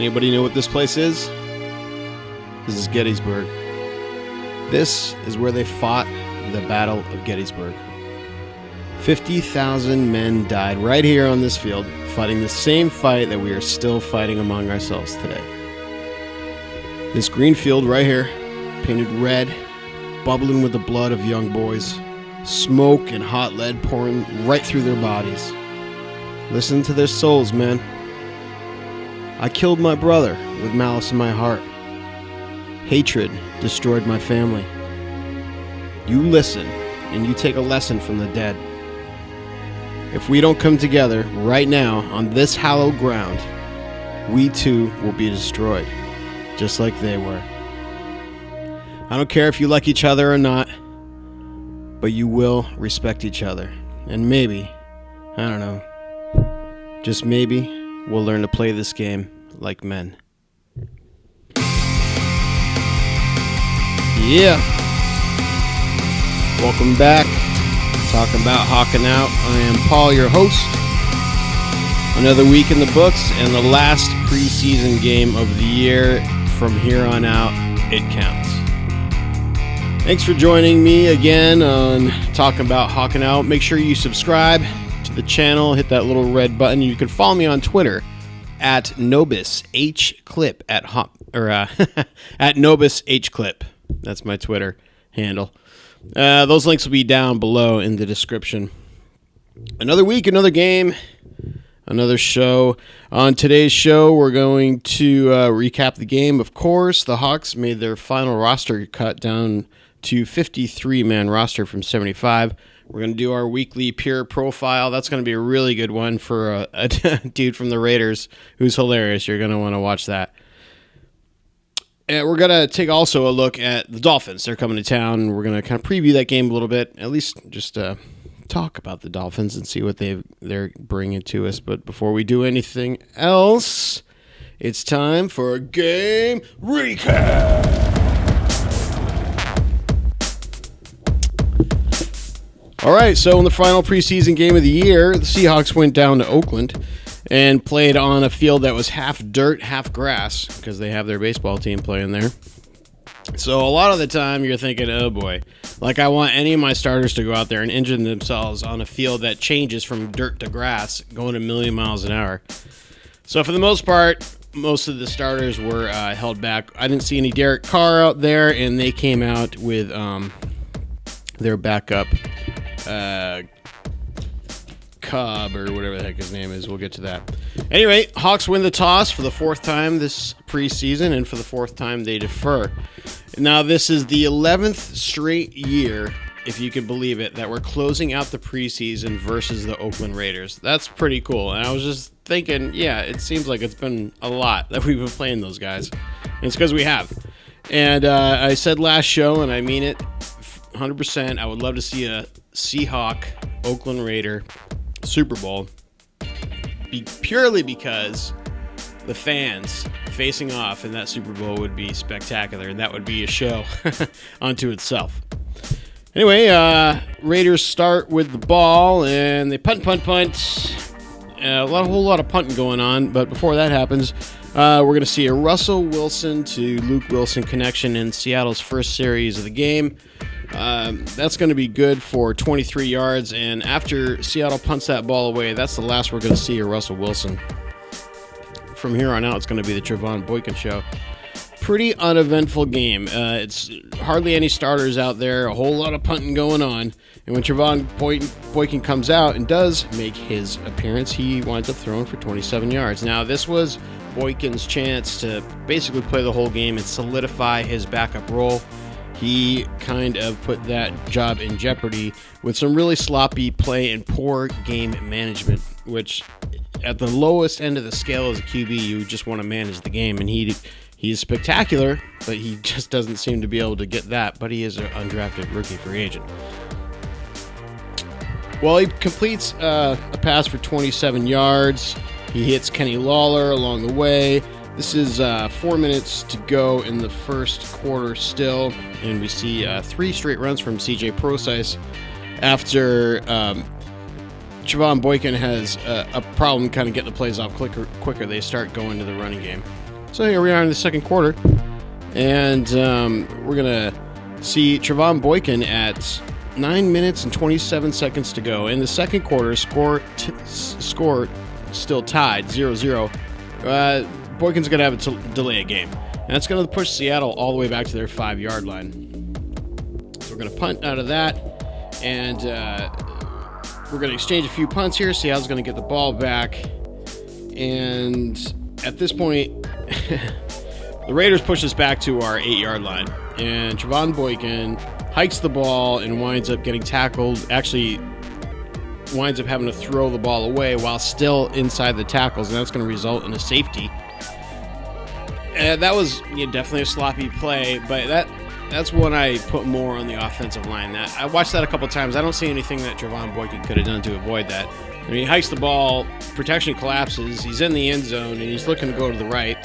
Anybody know what this place is? This is Gettysburg. This is where they fought the Battle of Gettysburg. 50,000 men died right here on this field, fighting the same fight that we are still fighting among ourselves today. This green field right here, painted red, bubbling with the blood of young boys, smoke and hot lead pouring right through their bodies. Listen to their souls, man. I killed my brother with malice in my heart. Hatred destroyed my family. You listen, and you take a lesson from the dead. If we don't come together right now on this hallowed ground, we too will be destroyed, just like they were. I don't care if you like each other or not, but you will respect each other. And maybe, I don't know, just maybe, we'll learn to play this game like men. Yeah. Welcome back. Talkin Bout Hawkin Out. I am Paul, your host. Another week in the books and the last preseason game of the year. From here on out, it counts. Thanks for joining me again on Talkin Bout Hawkin Out. Make sure you subscribe to the channel. Hit that little red button. You can follow me on Twitter at NobusHClip at NobusHClip. That's my Twitter handle. Those links will be down below in the description. Another week, another game, another show. On today's show, we're going to recap the game. Of course, the Hawks made their final roster cut down to 53-man roster from 75. We're going to do our weekly peer profile. That's going to be a really good one for a dude from the Raiders who's hilarious. You're going to want to watch that. And we're going to take also a look at the Dolphins. They're coming to town. We're going to kind of preview that game a little bit, at least just talk about the Dolphins and see what they're bringing to us. But before we do anything else, it's time for a game recap. All right, so in the final preseason game of the year, the Seahawks went down to Oakland and played on a field that was half dirt, half grass, because they have their baseball team playing there. So a lot of the time you're thinking, oh boy, like I want any of my starters to go out there and injure themselves on a field that changes from dirt to grass, going a million miles an hour. So for the most part, most of the starters were held back. I didn't see any Derek Carr out there, and they came out with their backup Cobb or whatever the heck his name is. We'll get to that. Anyway, Hawks win the toss for the fourth time this preseason, and for the fourth time they defer. Now, this is the 11th straight year, if you can believe it, that we're closing out the preseason versus the Oakland Raiders. That's pretty cool. And I was just thinking, yeah, it seems like it's been a lot that we've been playing those guys. And it's because we have. And I said last show, and I mean it 100%, I would love to see a Seahawk Oakland Raider Super Bowl, purely because the fans facing off in that Super Bowl would be spectacular, and that would be a show unto itself. Anyway, Raiders start with the ball, and they punt. A whole lot of punting going on, but before that happens, we're going to see a Russell Wilson to Luke Wilson connection in Seattle's first series of the game. That's going to be good for 23 yards, and after Seattle punts that ball away, that's the last we're going to see of Russell Wilson. From here on out, it's going to be the Trevon Boykin show. Pretty uneventful game. It's hardly any starters out there, a whole lot of punting going on, and when Trevon Boykin comes out and does make his appearance, he winds up throwing for 27 yards. Now, this was Boykin's chance to basically play the whole game and solidify his backup role. He kind of put that job in jeopardy with some really sloppy play and poor game management, which at the lowest end of the scale as a QB, you just want to manage the game. And he's spectacular, but he just doesn't seem to be able to get that. But he is an undrafted rookie free agent. Well, he completes a pass for 27 yards. He hits Kenny Lawler along the way. This is 4 minutes to go in the first quarter still, and we see 3 straight runs from CJ Prosise after Trevon Boykin has a problem kind of getting the plays off quicker. They start going to the running game. So here we are in the second quarter, and we're going to see Trevon Boykin at 9 minutes and 27 seconds to go. In the second quarter, score still tied, 0-0. Boykin's going to have to delay a game. And that's going to push Seattle all the way back to their 5-yard line. So we're going to punt out of that, and we're going to exchange a few punts here. Seattle's going to get the ball back. And at this point, the Raiders push us back to our 8-yard line. And Trevon Boykin hikes the ball and winds up getting tackled. Actually, winds up having to throw the ball away while still inside the tackles, and that's going to result in a safety. That was definitely a sloppy play, but that's when I put more on the offensive line. I watched that a couple times. I don't see anything that Trevon Boykin could have done to avoid that. I mean, he hikes the ball, protection collapses, he's in the end zone, and he's looking to go to the right.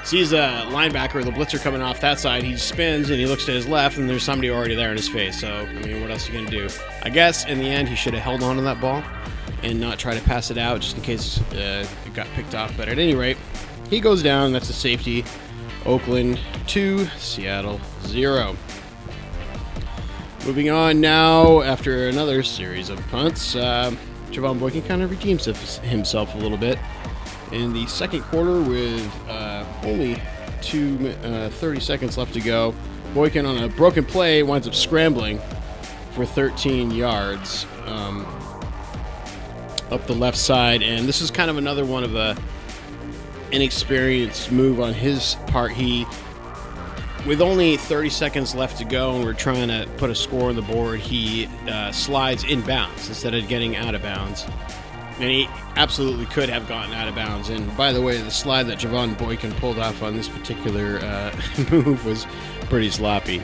Sees a linebacker, the blitzer coming off that side. He spins and he looks to his left, and there's somebody already there in his face. So, I mean, what else are you going to do? I guess in the end, he should have held on to that ball and not try to pass it out just in case it got picked off. But at any rate, he goes down. That's a safety. Oakland 2, Seattle 0. Moving on now, after another series of punts, Trevon Boykin kind of redeems himself a little bit. In the second quarter, with only 30 seconds left to go, Boykin on a broken play winds up scrambling for 13 yards up the left side. And this is kind of another one of a inexperienced move on his part. With only 30 seconds left to go and we're trying to put a score on the board, he slides inbounds instead of getting out of bounds. And he absolutely could have gotten out of bounds. And by the way, the slide that Trevon Boykin pulled off on this particular move was pretty sloppy.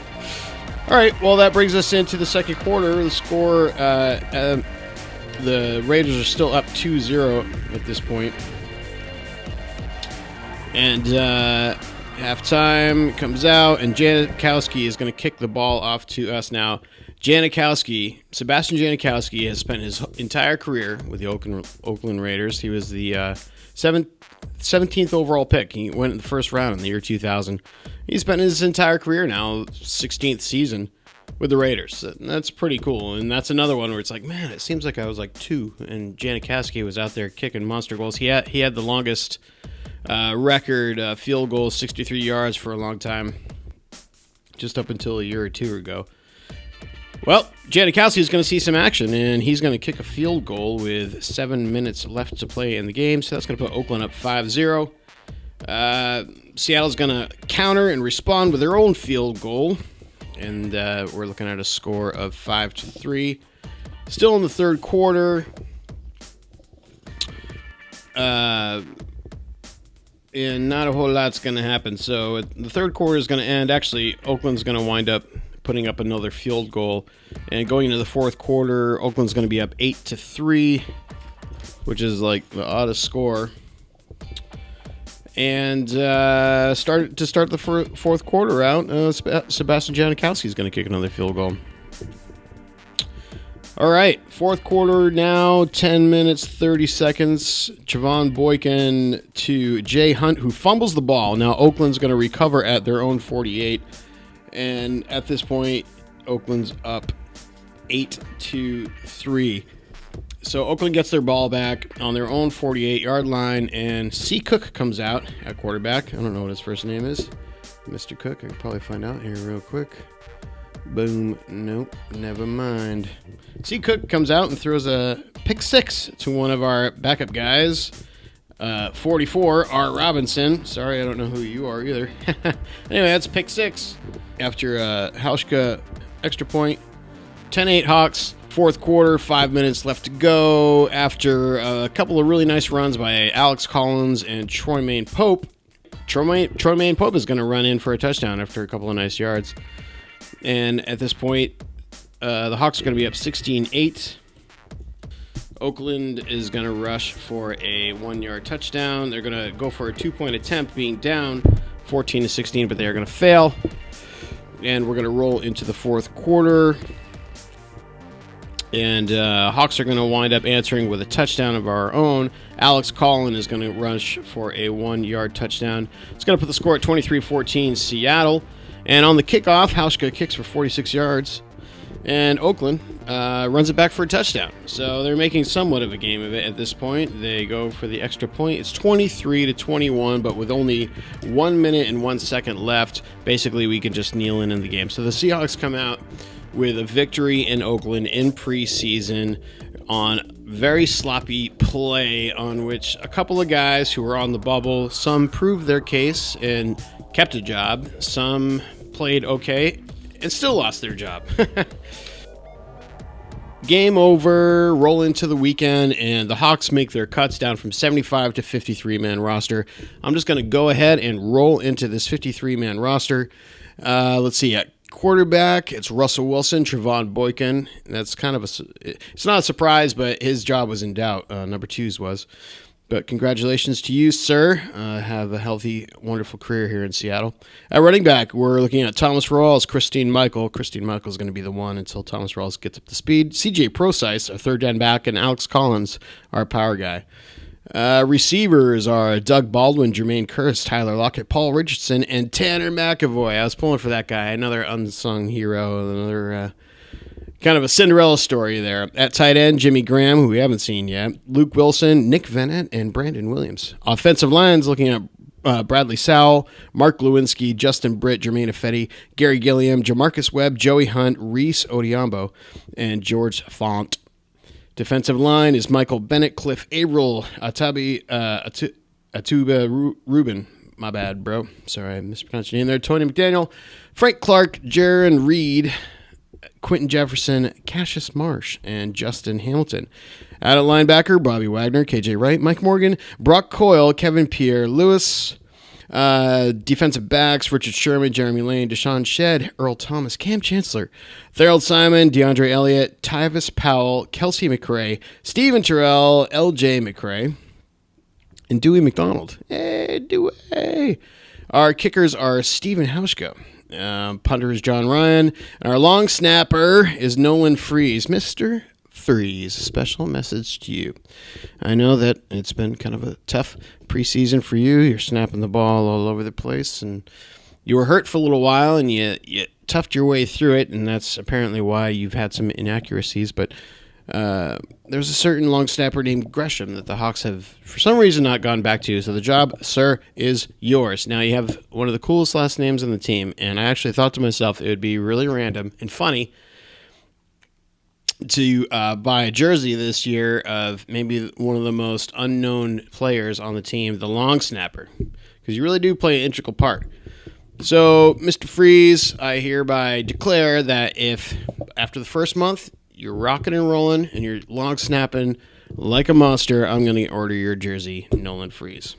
All right, well, that brings us into the second quarter. The score, the Raiders are still up 2-0 at this point. And halftime comes out, and Janikowski is going to kick the ball off to us now. Sebastian Janikowski has spent his entire career with the Oakland Raiders. He was the 17th overall pick. He went in the first round in the year 2000. He spent his entire career now, 16th season, with the Raiders. That's pretty cool. And that's another one where it's like, man, it seems like I was like 2, and Janikowski was out there kicking monster goals. He had the longest record field goal, 63 yards for a long time, just up until a year or two ago. Well, Janikowski is going to see some action, and he's going to kick a field goal with 7 minutes left to play in the game. So that's going to put Oakland up 5-0. Seattle's going to counter and respond with their own field goal, and we're looking at a score of 5-3. Still in the third quarter. And not a whole lot's going to happen. So the third quarter is going to end. Actually, Oakland's going to wind up putting up another field goal. And going into the fourth quarter, Oakland's going to be up 8-3, which is like the oddest score. And start the fourth quarter out, Sebastian Janikowski is going to kick another field goal. All right, fourth quarter now, 10 minutes, 30 seconds. Trevon Boykin to Jay Hunt, who fumbles the ball. Now Oakland's going to recover at their own 48. And at this point, Oakland's up 8-3. So Oakland gets their ball back on their own 48-yard line, and C. Cook comes out at quarterback. I don't know what his first name is. Mr. Cook, I can probably find out here real quick. Boom. Nope. Never mind. C. Cook comes out and throws a pick six to one of our backup guys. 44, R. Robinson. Sorry, I don't know who you are either. Anyway, that's pick six. After Hauschka extra point. 10-8 Hawks. Fourth quarter, 5 minutes left to go. After a couple of really nice runs by Alex Collins and Troymaine Pope. Troymaine Pope is going to run in for a touchdown after a couple of nice yards. And at this point, the Hawks are going to be up 16-8. Oakland is going to rush for a 1-yard touchdown. They're going to go for a 2-point attempt, being down 14-16, but they are going to fail. And we're going to roll into the fourth quarter. And Hawks are going to wind up answering with a touchdown of our own. Alex Collin is going to rush for a 1-yard touchdown. It's going to put the score at 23-14 Seattle. And on the kickoff, Hauschka kicks for 46 yards. And Oakland runs it back for a touchdown. So they're making somewhat of a game of it at this point. They go for the extra point. It's 23-21, but with only 1 minute and 1 second left, basically we can just kneel in the game. So the Seahawks come out with a victory in Oakland in preseason on very sloppy play on which a couple of guys who were on the bubble, some proved their case and kept a job. Some played okay and still lost their job. Game over, roll into the weekend, and the Hawks make their cuts down from 75 to 53-man roster. I'm just going to go ahead and roll into this 53-man roster. Let's see. At quarterback, it's Russell Wilson, Trevon Boykin. That's kind of it's not a surprise, but his job was in doubt. Number 2's was. But congratulations to you, sir. Have a healthy, wonderful career here in Seattle. At running back, we're looking at Thomas Rawls, Christine Michael. Christine Michael is going to be the one until Thomas Rawls gets up to speed. CJ Procise, our third down back, and Alex Collins, our power guy. Receivers are Doug Baldwin, Jermaine Curse, Tyler Lockett, Paul Richardson, and Tanner McAvoy. I was pulling for that guy. Another unsung hero, another kind of a Cinderella story there. At tight end, Jimmy Graham, who we haven't seen yet, Luke Wilson, Nick Vennett, and Brandon Williams. Offensive lines, looking at Bradley Sowell, Mark Lewinsky, Justin Britt, Jermaine Ifedi, Gary Gilliam, Jamarcus Webb, Joey Hunt, Reese Odiambo, and George Font. Defensive line is Michael Bennett, Cliff Averill, Atuba Rubin. My bad, bro. Sorry, I mispronounced your name there. Tony McDaniel, Frank Clark, Jaron Reed, Quentin Jefferson, Cassius Marsh, and Justin Hamilton. Out at linebacker, Bobby Wagner, KJ Wright, Mike Morgan, Brock Coyle, Kevin Pierre-Lewis. Defensive backs, Richard Sherman, Jeremy Lane, Deshaun Shedd, Earl Thomas, Cam Chancellor, Tharold Simon, DeAndre Elliott, Tyvis Powell, Kelsey McRae, Steven Terrell, LJ McRae, and Dewey McDonald. Hey, Dewey! Our kickers are Steven Hauschka. Punter is John Ryan. And our long snapper is Nolan Freeze. Mr. Freeze, special message to you. I know that it's been kind of a tough preseason for you. You're snapping the ball all over the place, and you were hurt for a little while, and you toughed your way through it, and that's apparently why you've had some inaccuracies. But there's a certain long snapper named Gresham that the Hawks have, for some reason, not gone back to. So the job, sir, is yours. Now, you have one of the coolest last names on the team, and I actually thought to myself it would be really random and funny to buy a jersey this year of maybe one of the most unknown players on the team, the long snapper, because you really do play an integral part. So, Mr. Freeze, I hereby declare that if after the first month you're rocking and rolling and you're long snapping like a monster, I'm going to order your jersey, Nolan Freeze.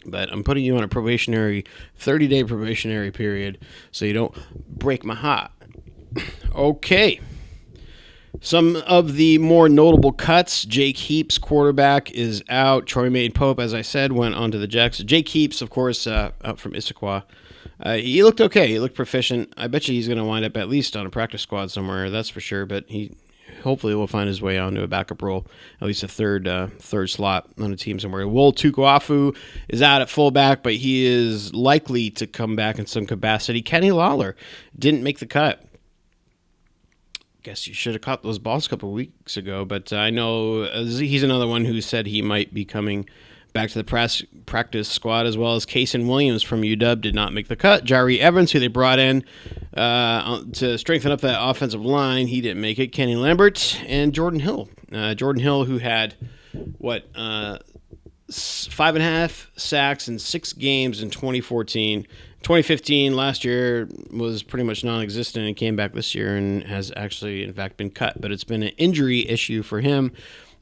But I'm putting you on a 30-day probationary period so you don't break my heart. Okay. Some of the more notable cuts, Jake Heaps, quarterback, is out. Troy Maine-Pope, as I said, went on to the Jacks. Jake Heaps, of course, out from Issaquah. He looked okay. He looked proficient. I bet you he's going to wind up at least on a practice squad somewhere, that's for sure. But he hopefully will find his way onto a backup role, at least a third slot on a team somewhere. Will Tukuafu is out at fullback, but he is likely to come back in some capacity. Kenny Lawler didn't make the cut. Guess you should have caught those balls a couple of weeks ago, but I know he's another one who said he might be coming back to the practice squad, as well as Kason Williams from UW did not make the cut. Jari Evans, who they brought in to strengthen up that offensive line, he didn't make it. Kenny Lambert and Jordan Hill. Jordan Hill, who had, 5.5 sacks in 6 games in 2014. 2015, last year, was pretty much non-existent and came back this year and has actually, in fact, been cut. But it's been an injury issue for him.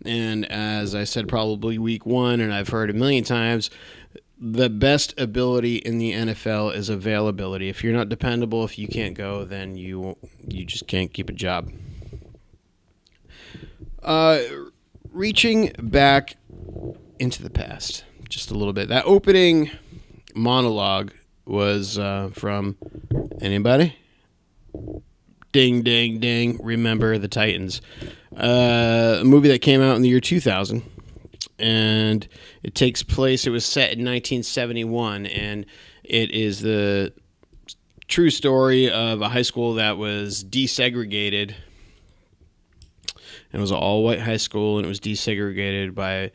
And as I said, probably week 1, and I've heard a million times, the best ability in the NFL is availability. If you're not dependable, if you can't go, then you just can't keep a job. Reaching back into the past just a little bit. That opening monologue was from anybody? Ding, ding, ding. Remember the Titans. A movie that came out in the year 2000. And it takes place, it was set in 1971. And it is the true story of a high school that was desegregated. It was an all-white high school, and it was desegregated by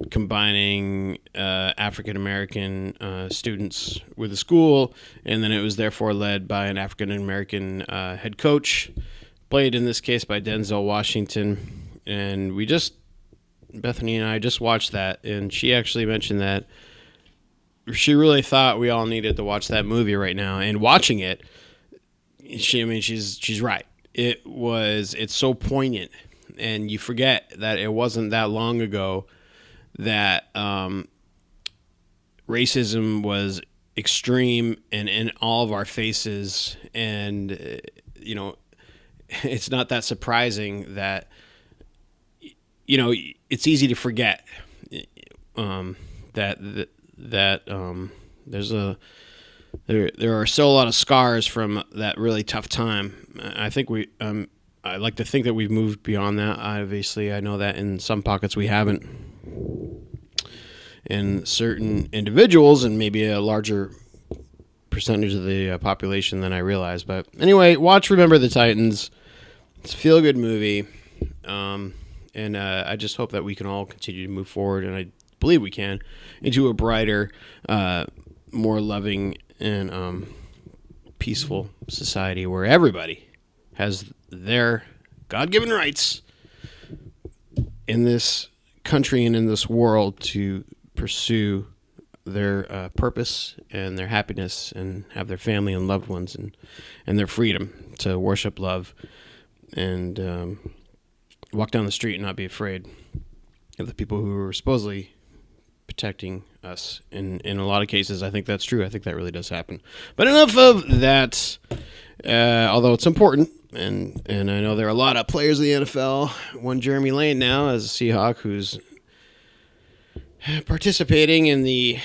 combining African-American students with the school, and then it was therefore led by an African-American head coach, played in this case by Denzel Washington. And Bethany and I just watched that, and she actually mentioned that she really thought we all needed to watch that movie right now. And watching it, she's right. It's so poignant, and you forget that it wasn't that long ago that racism was extreme and in all of our faces. And it's not that surprising that it's easy to forget that there's there are still a lot of scars from that really tough time. I think I like to think that we've moved beyond that. Obviously, I know that in some pockets we haven't. In certain individuals, and maybe a larger percentage of the population than I realize. But anyway, watch Remember the Titans. It's a feel-good movie. And I just hope that we can all continue to move forward, and I believe we can, into a brighter, more loving and peaceful society where everybody has their God-given rights in this country and in this world to pursue their purpose and their happiness and have their family and loved ones and their freedom to worship, love, and walk down the street and not be afraid of the people who are supposedly protecting us. In a lot of cases, I think that's true. I think that really does happen. But enough of that, although it's important. And I know there are a lot of players in the NFL. One Jeremy Lane now as a Seahawk who's participating in the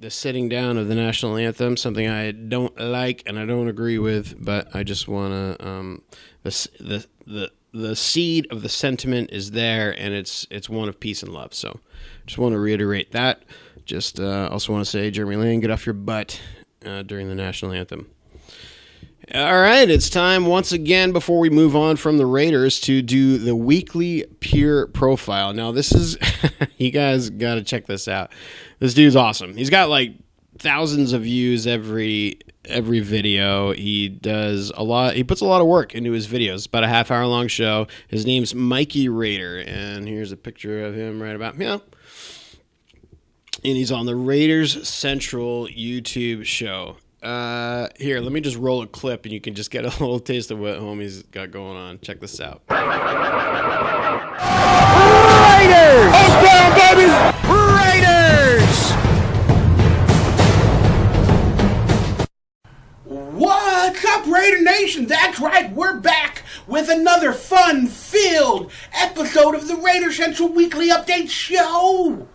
sitting down of the national anthem, something I don't like and I don't agree with, but I just want to the seed of the sentiment is there, and it's one of peace and love. So just want to reiterate that. Just also want to say, Jeremy Lane, get off your butt during the national anthem. All right, it's time once again before we move on from the Raiders to do the weekly peer profile. Now this is, you guys got to check this out. This dude's awesome. He's got like thousands of views every video. He does a lot. He puts a lot of work into his videos. About a half-hour long show. His name's Mikey Raider, and here's a picture of him right about here. And he's on the Raiders Central YouTube show. Here, let me just roll a clip, and you can just get a little taste of what homie's got going on. Check this out. Raiders! Up down, baby! Raiders! What's up, Raider Nation? That's right, we're back with another fun-filled episode of the Raider Central Weekly Update Show.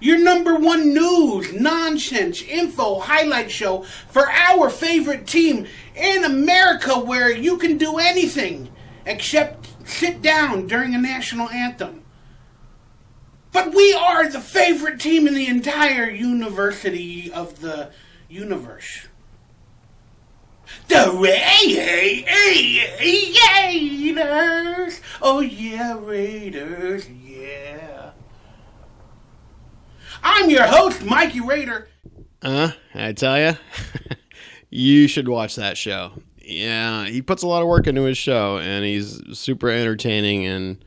Your number one news, nonsense, info, highlight show for our favorite team in America, where you can do anything except sit down during a national anthem. But we are the favorite team in the entire university of the universe. The Raiders! Oh yeah, Raiders, yeah. I'm your host, Mikey Raider. I tell you, you should watch that show. Yeah, he puts a lot of work into his show, and he's super entertaining, and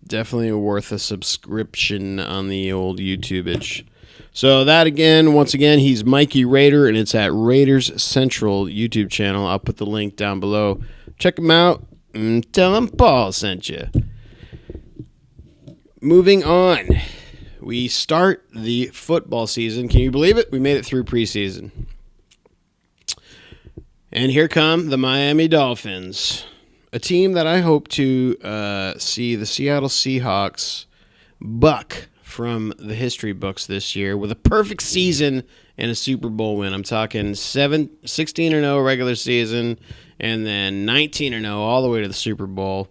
definitely worth a subscription on the old YouTube-ish. So that once again, he's Mikey Raider, and it's at Raiders Central YouTube channel. I'll put the link down below. Check him out, and tell him Paul sent you. Moving on. We start the football season. Can you believe it? We made it through preseason. And here come the Miami Dolphins, a team that I hope to see the Seattle Seahawks buck from the history books this year with a perfect season and a Super Bowl win. I'm talking 16-0 regular season, and then 19-0 all the way to the Super Bowl.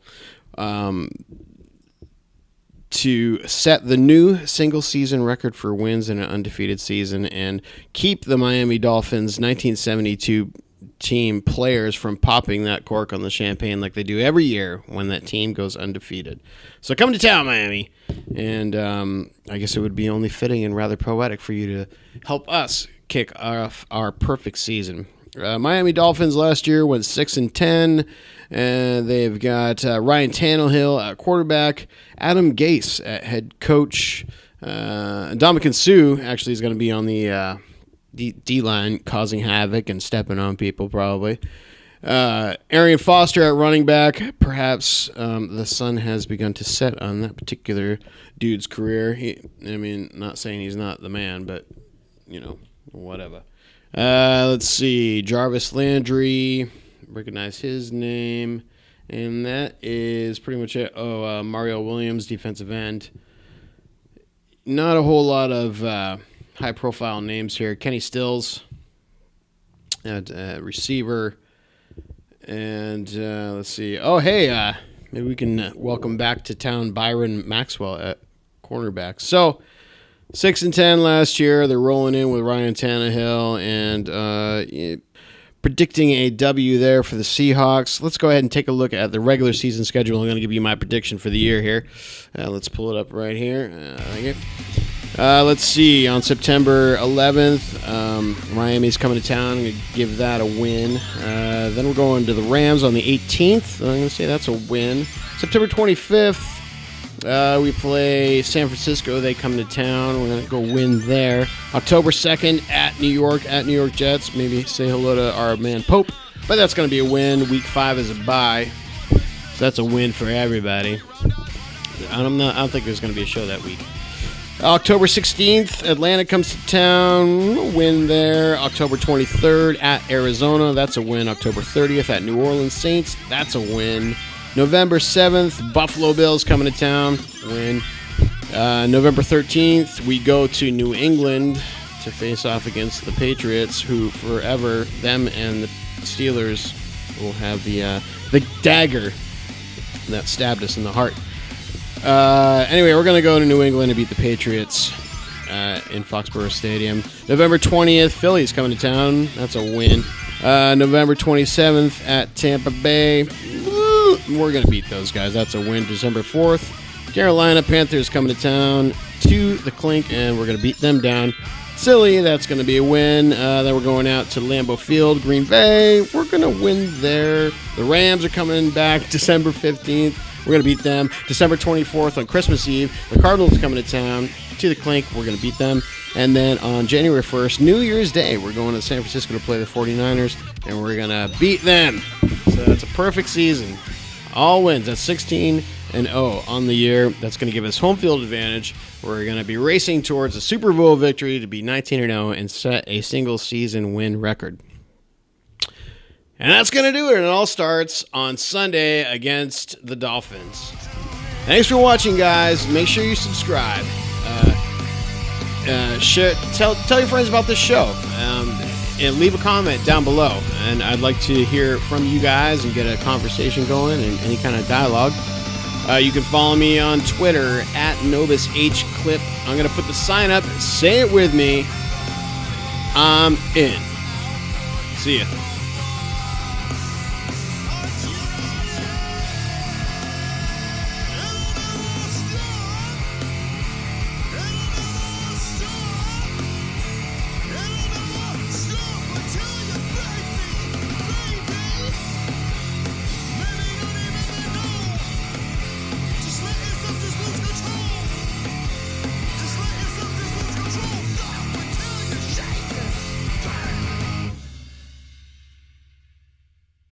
To set the new single-season record for wins in an undefeated season and keep the Miami Dolphins 1972 team players from popping that cork on the champagne like they do every year when that team goes undefeated. So come to town, Miami. And I guess it would be only fitting and rather poetic for you to help us kick off our perfect season. Miami Dolphins last year went 6-10, and they've got Ryan Tannehill at quarterback, Adam Gase at head coach, Ndamukong Suh actually is going to be on the D-line, causing havoc and stepping on people probably. Arian Foster at running back. Perhaps the sun has begun to set on that particular dude's career. Not saying he's not the man, but whatever. Let's see. Jarvis Landry. Recognize his name. And that is pretty much it. Mario Williams, defensive end. Not a whole lot of high-profile names here. Kenny Stills at receiver. And let's see. Maybe we can welcome back to town Byron Maxwell at cornerback. So 6-10 last year. They're rolling in with Ryan Tannehill and predicting a W there for the Seahawks. Let's go ahead and take a look at the regular season schedule. I'm going to give you my prediction for the year here. Let's pull it up right here. Let's see. On September 11th, Miami's coming to town. I'm going to give that a win. Then we're going to the Rams on the 18th. I'm going to say that's a win. September 25th, we play San Francisco. They come to town. We're going to go win there. October 2nd at New York Jets. Maybe say hello to our man Pope. But that's going to be a win. Week 5 is a bye. So that's a win for everybody. I don't think there's going to be a show that week. October 16th, Atlanta comes to town. Win there. October 23rd at Arizona. That's a win. October 30th at New Orleans Saints. That's a win. November 7th, Buffalo Bills coming to town. Win. November 13th, we go to New England to face off against the Patriots, who forever, them and the Steelers, will have the dagger that stabbed us in the heart. Anyway, we're going to go to New England to beat the Patriots in Foxborough Stadium. November 20th, Philly's coming to town. That's a win. November 27th at Tampa Bay. We're going to beat those guys. That's a win. December 4th, Carolina Panthers coming to town to the Clink, and we're going to beat them down. Silly, that's going to be a win. Then we're going out to Lambeau Field, Green Bay. We're going to win there. The Rams are coming back December 15th. We're going to beat them. December 24th on Christmas Eve, the Cardinals are coming to town to the Clink. We're going to beat them. And then on January 1st, New Year's Day, we're going to San Francisco to play the 49ers, and we're going to beat them. So that's a perfect season. All wins. That's 16-0 on the year. That's going to give us home field advantage. We're going to be racing towards a Super Bowl victory to be 19-0 and set a single-season win record. And that's going to do it. And it all starts on Sunday against the Dolphins. Thanks for watching, guys. Make sure you subscribe. Tell your friends about this show. And leave a comment down below. And I'd like to hear from you guys and get a conversation going and any kind of dialogue. You can follow me on Twitter at NobusHClip. I'm going to put the sign up. Say it with me. I'm in. See ya.